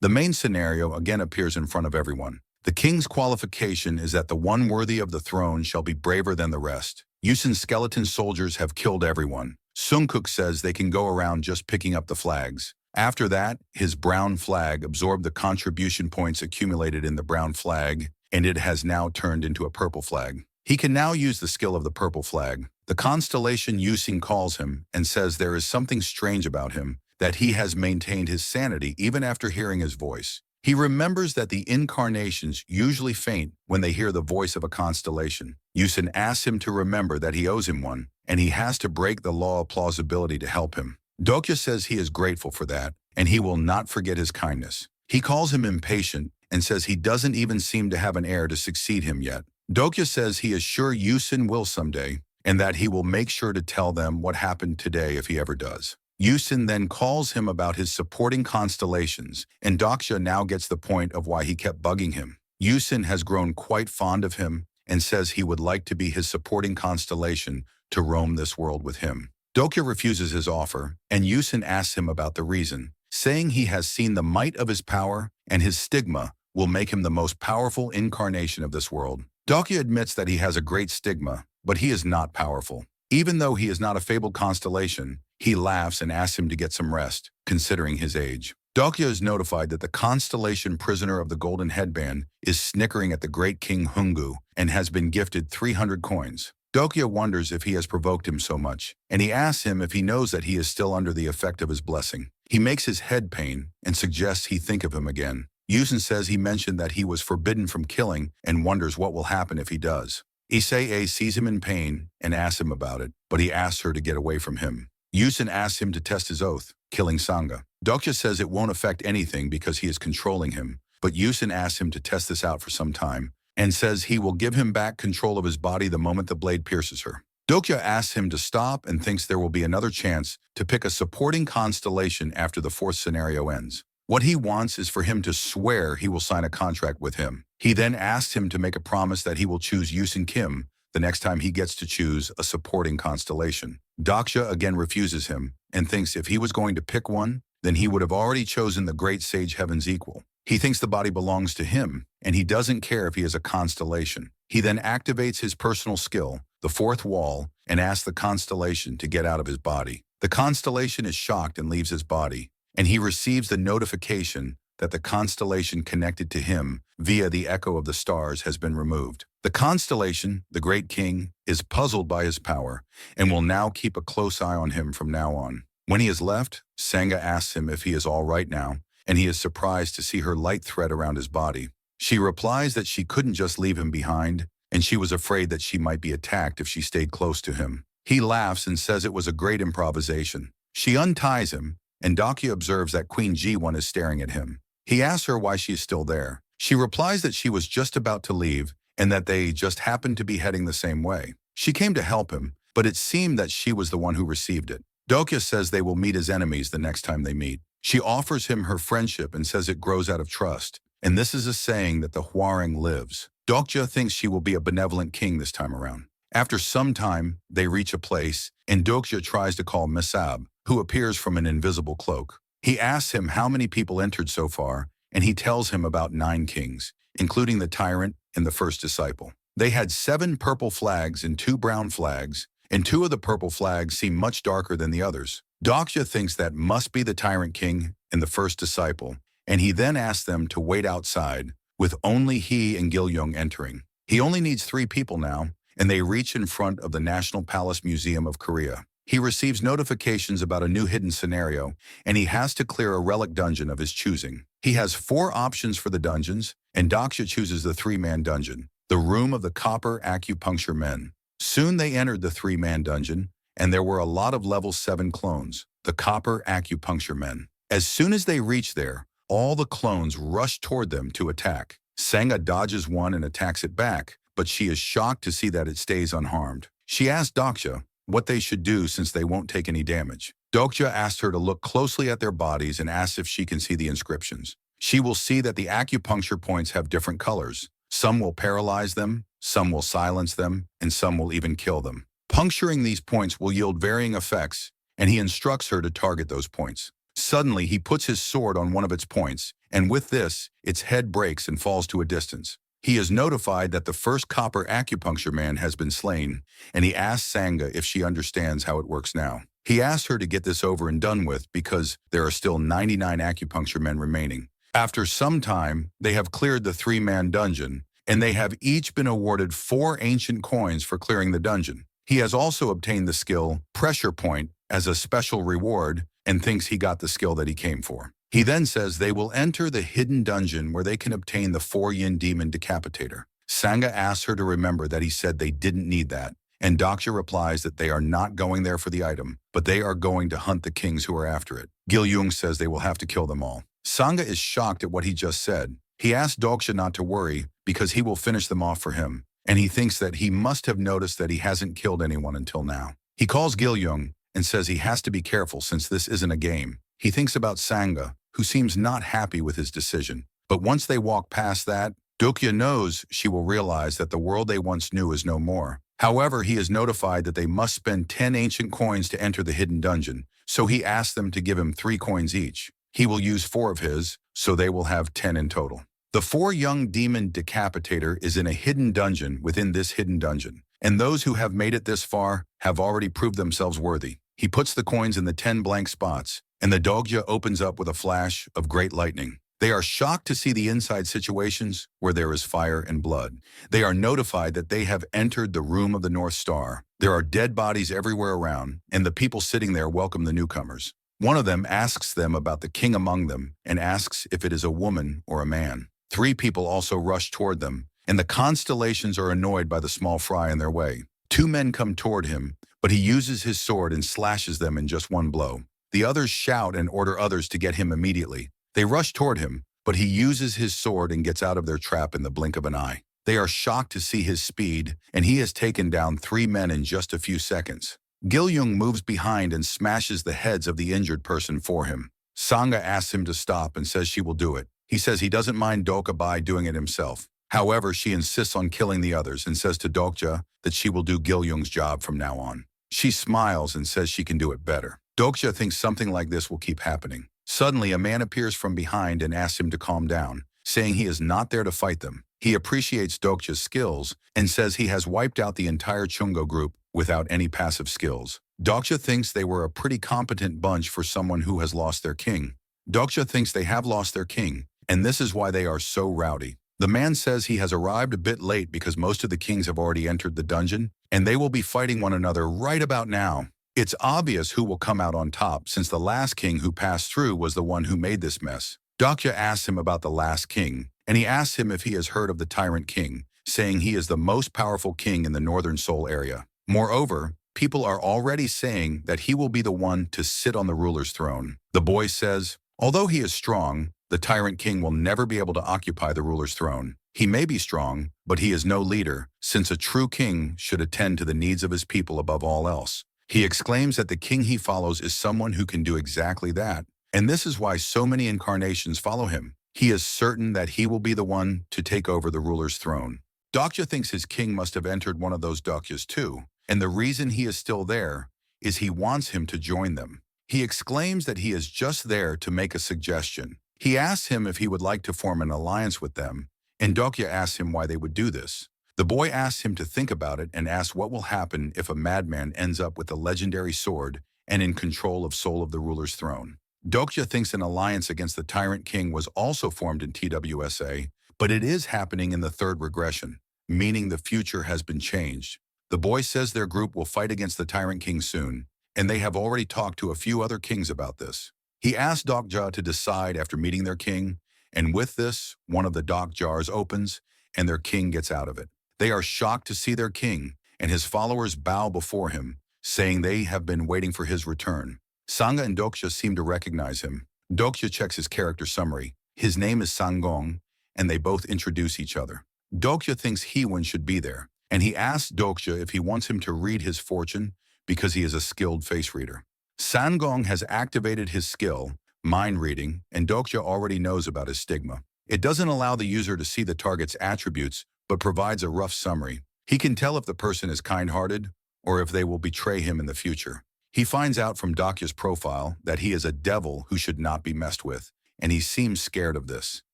The main scenario again appears in front of everyone. The king's qualification is that the one worthy of the throne shall be braver than the rest. Yusin's skeleton soldiers have killed everyone. Sungkook says they can go around just picking up the flags. After that, his brown flag absorbed the contribution points accumulated in the brown flag, and it has now turned into a purple flag. He can now use the skill of the purple flag. The constellation Yusin calls him and says there is something strange about him, that he has maintained his sanity even after hearing his voice. He remembers that the incarnations usually faint when they hear the voice of a constellation. Yusin asks him to remember that he owes him one, and he has to break the law of plausibility to help him. Dokya says he is grateful for that, and he will not forget his kindness. He calls him impatient and says he doesn't even seem to have an heir to succeed him yet. Dokya says he is sure Yusin will someday, and that he will make sure to tell them what happened today if he ever does. Yusin then calls him about his supporting constellations, and Dokya now gets the point of why he kept bugging him. Yusin has grown quite fond of him and says he would like to be his supporting constellation to roam this world with him. Dokya refuses his offer, and Yusin asks him about the reason, saying he has seen the might of his power and his stigma will make him the most powerful incarnation of this world. Dokya admits that he has a great stigma, but he is not powerful. Even though he is not a fabled constellation, he laughs and asks him to get some rest, considering his age. Dokya is notified that the constellation prisoner of the golden headband is snickering at the great king Hungu and has been gifted 300 coins. Dokya wonders if he has provoked him so much, and he asks him if he knows that he is still under the effect of his blessing. He makes his head pain and suggests he think of him again. Yusin says he mentioned that he was forbidden from killing and wonders what will happen if he does. Issei sees him in pain and asks him about it, but he asks her to get away from him. Yusin asks him to test his oath, killing Sangha. Dokya says it won't affect anything because he is controlling him, but Yusin asks him to test this out for some time, and says he will give him back control of his body the moment the blade pierces her. Dokya asks him to stop and thinks there will be another chance to pick a supporting constellation after the fourth scenario ends. What he wants is for him to swear he will sign a contract with him. He then asks him to make a promise that he will choose Yusin Kim the next time he gets to choose a supporting constellation. Dokya again refuses him and thinks if he was going to pick one, then he would have already chosen the great sage Heaven's equal. He thinks the body belongs to him, and he doesn't care if he is a constellation. He then activates his personal skill, the fourth wall, and asks the constellation to get out of his body. The constellation is shocked and leaves his body, and he receives the notification that the constellation connected to him via the echo of the stars has been removed. The constellation, the great king, is puzzled by his power and will now keep a close eye on him from now on. When he has left, Sangha asks him if he is all right now, and he is surprised to see her light thread around his body. She replies that she couldn't just leave him behind, and she was afraid that she might be attacked if she stayed close to him. He laughs and says it was a great improvisation. She unties him, and Dokya observes that Queen Ji-won is staring at him. He asks her why she is still there. She replies that she was just about to leave and that they just happened to be heading the same way. She came to help him, but it seemed that she was the one who received it. Dokya says they will meet as enemies the next time they meet. She offers him her friendship and says it grows out of trust, and this is a saying that the Hwoarang lives. Dokya thinks she will be a benevolent king this time around. After some time, they reach a place, and Dokya tries to call Misab, who appears from an invisible cloak. He asks him how many people entered so far, and he tells him about 9 kings, including the tyrant and the first disciple. They had 7 purple flags and 2 brown flags, and 2 of the purple flags seem much darker than the others. Dokya thinks that must be the tyrant king and the first disciple, and he then asks them to wait outside, with only he and Gilyong entering. He only needs 3 people now, and they reach in front of the National Palace Museum of Korea. He receives notifications about a new hidden scenario, and he has to clear a relic dungeon of his choosing. He has 4 options for the dungeons, and Dokya chooses the 3-man dungeon, the Room of the Copper Acupuncture Men. Soon they entered the 3-man dungeon, and there were a lot of level 7 clones, the Copper Acupuncture Men. As soon as they reach there, all the clones rush toward them to attack. Sangha dodges one and attacks it back, but she is shocked to see that it stays unharmed. She asks Dokya what they should do since they won't take any damage. Dokya asks her to look closely at their bodies and asks if she can see the inscriptions. She will see that the acupuncture points have different colors. Some will paralyze them, some will silence them, and some will even kill them. Puncturing these points will yield varying effects, and he instructs her to target those points. Suddenly, he puts his sword on one of its points, and with this, its head breaks and falls to a distance. He is notified that the first copper acupuncture man has been slain, and he asks Sanga if she understands how it works now. He asks her to get this over and done with because there are still 99 acupuncture men remaining. After some time, they have cleared the 3-man dungeon, and they have each been awarded 4 ancient coins for clearing the dungeon. He has also obtained the skill Pressure Point as a special reward and thinks he got the skill that he came for. He then says they will enter the hidden dungeon where they can obtain the 4-yin demon decapitator. Sanga asks her to remember that he said they didn't need that, and Dokja replies that they are not going there for the item, but they are going to hunt the kings who are after it. Gil-yung says they will have to kill them all. Sanga is shocked at what he just said. He asks Dokja not to worry because he will finish them off for him, and he thinks that he must have noticed that he hasn't killed anyone until now. He calls Gil-yung and says he has to be careful since this isn't a game. He thinks about Sanga, who seems not happy with his decision. But once they walk past that, Dokja knows she will realize that the world they once knew is no more. However, he is notified that they must spend 10 ancient coins to enter the hidden dungeon, so he asks them to give him 3 coins each. He will use 4 of his, so they will have 10 in total. The 4 young demon decapitator is in a hidden dungeon within this hidden dungeon, and those who have made it this far have already proved themselves worthy. He puts the coins in the 10 blank spots, and the Dokja opens up with a flash of great lightning. They are shocked to see the inside situations where there is fire and blood. They are notified that they have entered the room of the North Star. There are dead bodies everywhere around, and the people sitting there welcome the newcomers. One of them asks them about the king among them and asks if it is a woman or a man. 3 people also rush toward them, and the constellations are annoyed by the small fry in their way. 2 men come toward him, but he uses his sword and slashes them in just 1 blow. The others shout and order others to get him immediately. They rush toward him, but he uses his sword and gets out of their trap in the blink of an eye. They are shocked to see his speed, and he has taken down 3 men in just a few seconds. Gil-yung moves behind and smashes the heads of the injured person for him. Sanga asks him to stop and says she will do it. He says he doesn't mind Dokja doing it himself. However, she insists on killing the others and says to Dokja that she will do Gil-yung's job from now on. She smiles and says she can do it better. Dokja thinks something like this will keep happening. Suddenly, a man appears from behind and asks him to calm down, saying he is not there to fight them. He appreciates Dokja's skills and says he has wiped out the entire Chungo group without any passive skills. Dokja thinks they were a pretty competent bunch for someone who has lost their king. Dokja thinks they have lost their king, and this is why they are so rowdy. The man says he has arrived a bit late because most of the kings have already entered the dungeon, and they will be fighting one another right about now. It's obvious who will come out on top since the last king who passed through was the one who made this mess. Dokja asks him about the last king, and he asks him if he has heard of the Tyrant King, saying he is the most powerful king in the Northern Seoul area. Moreover, people are already saying that he will be the one to sit on the ruler's throne. The boy says, although he is strong, the Tyrant King will never be able to occupy the ruler's throne. He may be strong, but he is no leader, since a true king should attend to the needs of his people above all else. He exclaims that the king he follows is someone who can do exactly that, and this is why so many incarnations follow him. He is certain that he will be the one to take over the ruler's throne. Dokja thinks his king must have entered one of those Dokjas too, and the reason he is still there is he wants him to join them. He exclaims that he is just there to make a suggestion. He asks him if he would like to form an alliance with them, and Dokja asks him why they would do this. The boy asks him to think about it and asks what will happen if a madman ends up with a legendary sword and in control of soul of the ruler's throne. Dokja thinks an alliance against the Tyrant King was also formed in TWSA, but it is happening in the 3rd regression, meaning the future has been changed. The boy says their group will fight against the Tyrant King soon, and they have already talked to a few other kings about this. He asks Dokja to decide after meeting their king, and with this, one of the Dok jars opens, and their king gets out of it. They are shocked to see their king, and his followers bow before him, saying they have been waiting for his return. Sanga and Dokja seem to recognize him. Dokja checks his character summary. His name is Sangong, and they both introduce each other. Dokja thinks Heewon should be there, and he asks Dokja if he wants him to read his fortune because he is a skilled face reader. Sangong has activated his skill, mind reading, and Dokja already knows about his stigma. It doesn't allow the user to see the target's attributes, but provides a rough summary. He can tell if the person is kind-hearted or if they will betray him in the future. He finds out from Dokja's profile that he is a devil who should not be messed with, and he seems scared of this.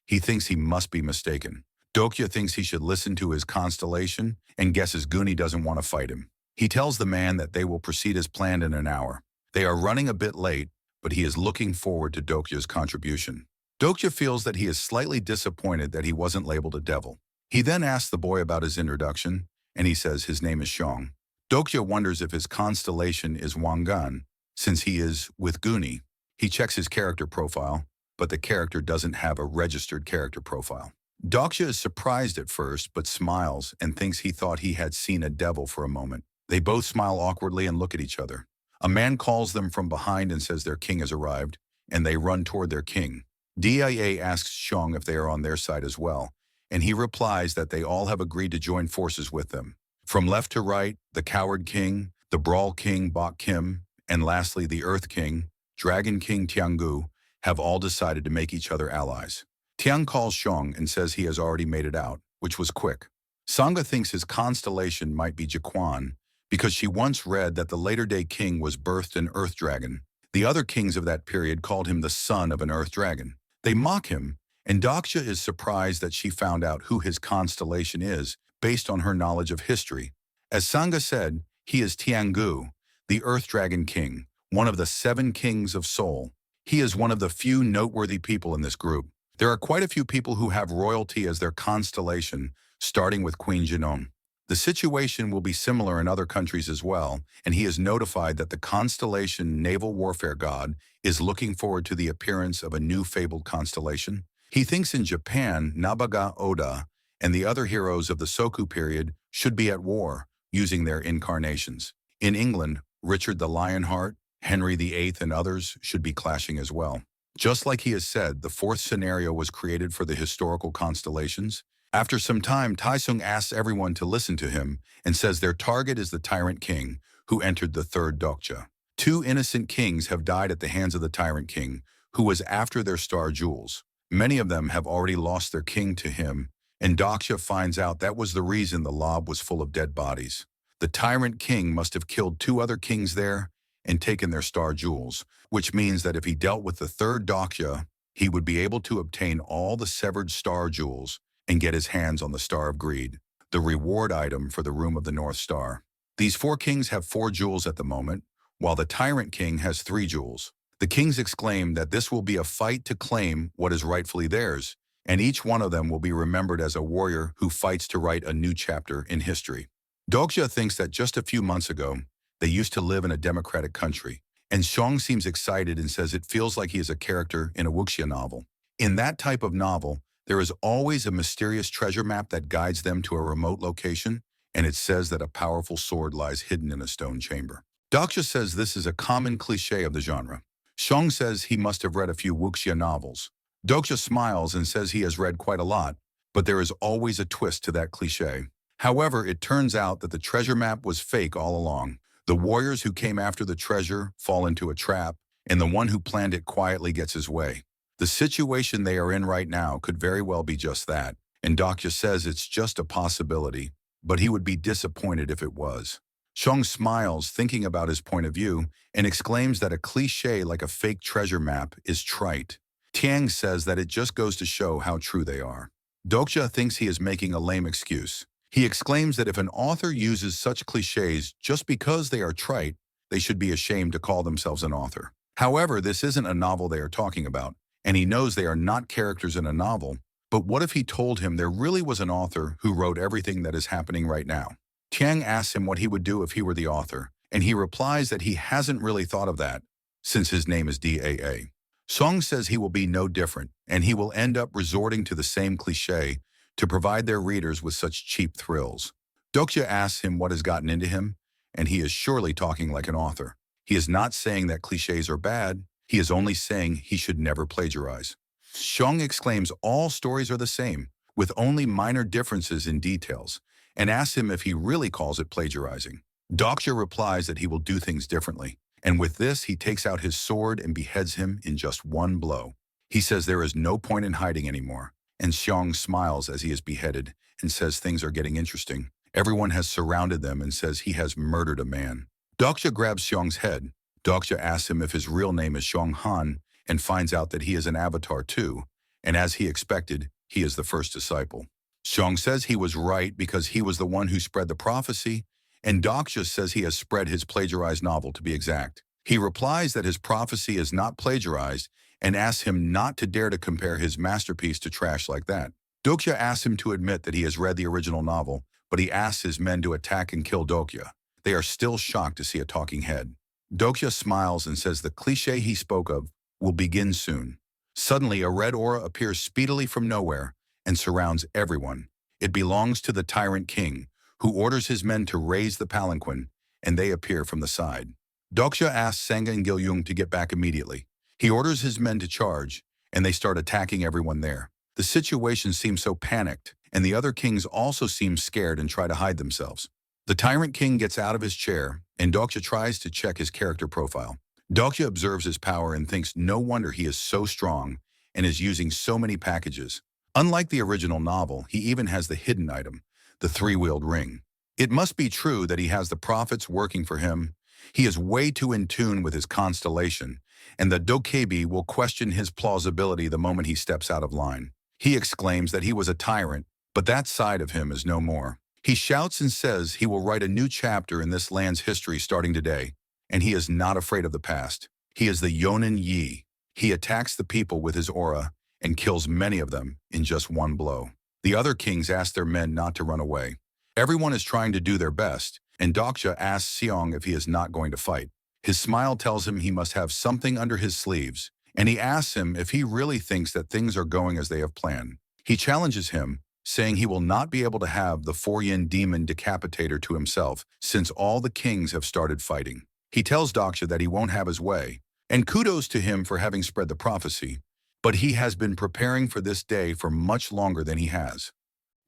He thinks he must be mistaken. Dokja thinks he should listen to his constellation and guesses Goonie doesn't want to fight him. He tells the man that they will proceed as planned in an hour. They are running a bit late, but he is looking forward to Dokja's contribution. Dokja feels that he is slightly disappointed that he wasn't labeled a devil. He then asks the boy about his introduction, and he says his name is Xiong. Dokja wonders if his constellation is Wangan, since he is with Goonie. He checks his character profile, but the character doesn't have a registered character profile. Dokja is surprised at first, but smiles and thinks he thought he had seen a devil for a moment. They both smile awkwardly and look at each other. A man calls them from behind and says their king has arrived, and they run toward their king. DIA asks Xiong if they are on their side as well, and he replies that they all have agreed to join forces with them. From left to right, the Coward King, the Brawl King Bok Kim, and lastly the Earth King, Dragon King Tiangu, have all decided to make each other allies. Tiang calls Xiong and says he has already made it out, which was quick. Sangha thinks his constellation might be Jiquan, because she once read that the later-day king was birthed an earth dragon. The other kings of that period called him the son of an earth dragon. They mock him, and Dokja is surprised that she found out who his constellation is based on her knowledge of history. As Sangha said, he is Tiangu, the earth dragon king, one of the 7 kings of Seoul. He is one of the few noteworthy people in this group. There are quite a few people who have royalty as their constellation, starting with Queen Jinon. The situation will be similar in other countries as well, and he is notified that the constellation naval warfare god is looking forward to the appearance of a new fabled constellation. He thinks in Japan, Nabaga Oda and the other heroes of the Soku period should be at war, using their incarnations. In England, Richard the Lionheart, Henry VIII, and others should be clashing as well. Just like he has said, the 4th scenario was created for the historical constellations. After some time, Taesung asks everyone to listen to him and says their target is the Tyrant King, who entered the 3rd Dokja. 2 innocent kings have died at the hands of the Tyrant King, who was after their star jewels. Many of them have already lost their king to him, and Dokja finds out that was the reason the lob was full of dead bodies. The Tyrant King must have killed 2 other kings there and taken their star jewels, which means that if he dealt with the 3rd Dokja, he would be able to obtain all the severed star jewels and get his hands on the Star of Greed, the reward item for the Room of the North Star. These 4 kings have 4 jewels at the moment, while the Tyrant King has 3 jewels. The kings exclaim that this will be a fight to claim what is rightfully theirs, and each one of them will be remembered as a warrior who fights to write a new chapter in history. Dokja thinks that just a few months ago, they used to live in a democratic country, and Xiong seems excited and says it feels like he is a character in a wuxia novel. In that type of novel, there is always a mysterious treasure map that guides them to a remote location, and it says that a powerful sword lies hidden in a stone chamber. Dokja says this is a common cliché of the genre. Xiong says he must have read a few wuxia novels. Dokja smiles and says he has read quite a lot, but there is always a twist to that cliché. However, it turns out that the treasure map was fake all along. The warriors who came after the treasure fall into a trap, and the one who planned it quietly gets his way. The situation they are in right now could very well be just that, and Dokja says it's just a possibility, but he would be disappointed if it was. Xiong smiles, thinking about his point of view, and exclaims that a cliché like a fake treasure map is trite. Tiang says that it just goes to show how true they are. Dokja thinks he is making a lame excuse. He exclaims that if an author uses such clichés just because they are trite, they should be ashamed to call themselves an author. However, this isn't a novel they are talking about, and he knows they are not characters in a novel, but what if he told him there really was an author who wrote everything that is happening right now? Tiang asks him what he would do if he were the author, and he replies that he hasn't really thought of that, since his name is DAA. Song says he will be no different, and he will end up resorting to the same cliché to provide their readers with such cheap thrills. Dokja asks him what has gotten into him, and he is surely talking like an author. He is not saying that clichés are bad, he is only saying he should never plagiarize. Xiong exclaims all stories are the same, with only minor differences in details, and asks him if he really calls it plagiarizing. Dokja replies that he will do things differently, And with this, he takes out his sword and beheads him in just one blow. He says there is no point in hiding anymore, and Xiong smiles as he is beheaded and says things are getting interesting. Everyone has surrounded them and says he has murdered a man. Doksha grabs Xiong's head. Doksha asks him if his real name is Xiong Han and finds out that he is an avatar too, and as he expected, he is the first disciple. Xiong says he was right because he was the one who spread the prophecy, and Doksha says he has spread his plagiarized novel to be exact. He replies that his prophecy is not plagiarized and asks him not to dare to compare his masterpiece to trash like that. Doksha asks him to admit that he has read the original novel, but he asks his men to attack and kill Doksha. They are still shocked to see a talking head. Doksha smiles and says the cliché he spoke of will begin soon. Suddenly, a red aura appears speedily from nowhere and surrounds everyone. It belongs to the tyrant king, who orders his men to raise the palanquin, and they appear from the side. Doksha asks Sangha and Gilyung to get back immediately. He orders his men to charge, and they start attacking everyone there. The situation seems so panicked, and the other kings also seem scared and try to hide themselves. The tyrant king gets out of his chair, and Doksha tries to check his character profile. Doksha observes his power and thinks no wonder he is so strong and is using so many packages. Unlike the original novel, he even has the hidden item, the three-wheeled ring. It must be true that he has the prophets working for him. He is way too in tune with his constellation, and the Dokebi will question his plausibility the moment he steps out of line. He exclaims that he was a tyrant, but that side of him is no more. He shouts and says he will write a new chapter in this land's history starting today, and he is not afraid of the past. He is the Yonin Yi. He attacks the people with his aura and kills many of them in just one blow. The other kings ask their men not to run away. Everyone is trying to do their best, and Doksha asks Xiong if he is not going to fight. His smile tells him he must have something under his sleeves, and he asks him if he really thinks that things are going as they have planned. He challenges him, saying he will not be able to have the four-yin demon decapitator to himself since all the kings have started fighting. He tells Doksha that he won't have his way, and kudos to him for having spread the prophecy, but he has been preparing for this day for much longer than he has.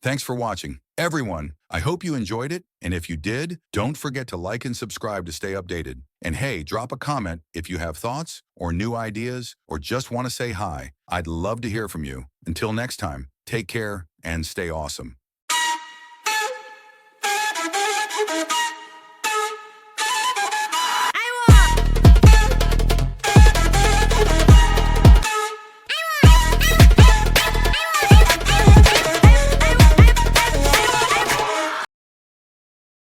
Thanks for watching. Everyone, I hope you enjoyed it, and if you did, don't forget to like and subscribe to stay updated. And hey, drop a comment if you have thoughts or new ideas or just want to say hi. I'd love to hear from you. Until next time, take care and stay awesome.